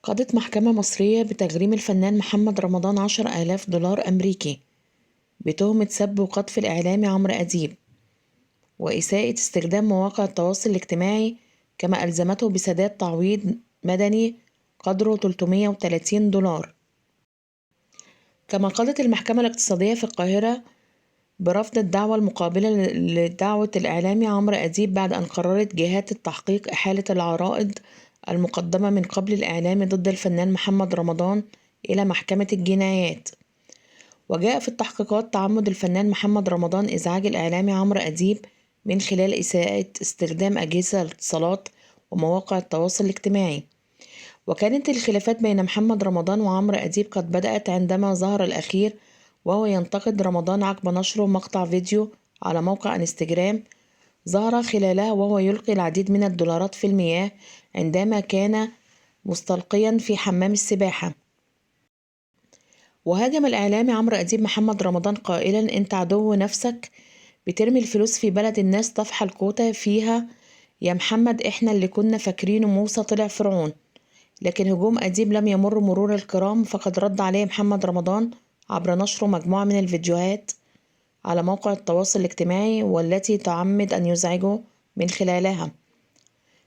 قضت محكمة مصرية بتغريم الفنان محمد رمضان 10,000 دولار أمريكي بتهمة سب وقذف الإعلامي عمرو أديب وإساءة استخدام مواقع التواصل الاجتماعي، كما ألزمته بسداد تعويض مدني قدره 330 دولار. كما قضت المحكمة الاقتصادية في القاهرة برفض الدعوى المقابلة لدعوة الإعلامي عمرو أديب بعد أن قررت جهات التحقيق إحالة العرائض المقدمة من قبل الإعلامي ضد الفنان محمد رمضان إلى محكمة الجنايات. وجاء في التحقيقات تعمد الفنان محمد رمضان إزعاج الإعلامي عمرو أديب من خلال إساءة استخدام أجهزة الاتصالات ومواقع التواصل الاجتماعي. وكانت الخلافات بين محمد رمضان وعمرو أديب قد بدأت عندما ظهر الأخير وهو ينتقد رمضان عقب نشره مقطع فيديو على موقع انستجرام ظهر خلالها وهو يلقي العديد من الدولارات في المياه عندما كان مستلقيا في حمام السباحة. وهاجم الإعلامي عمرو أديب محمد رمضان قائلا: أنت عدو نفسك، بترمي الفلوس في بلد الناس طفح الكوتة فيها يا محمد، احنا اللي كنا فاكرينه موسى طلع فرعون. لكن هجوم أديب لم يمر مرور الكرام، فقد رد عليه محمد رمضان عبر نشره مجموعة من الفيديوهات على موقع التواصل الاجتماعي والتي تعمد أن يزعجه من خلالها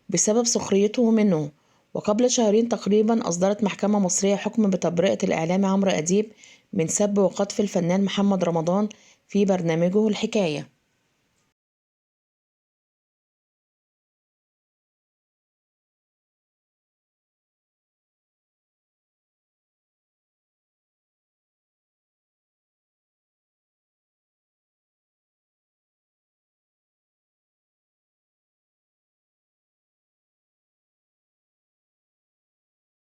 بسبب سخريته منه. وقبل شهرين تقريبا أصدرت محكمة مصرية حكم بتبرئة الإعلامي عمرو أديب من سب وقذف الفنان محمد رمضان في برنامجه الحكاية.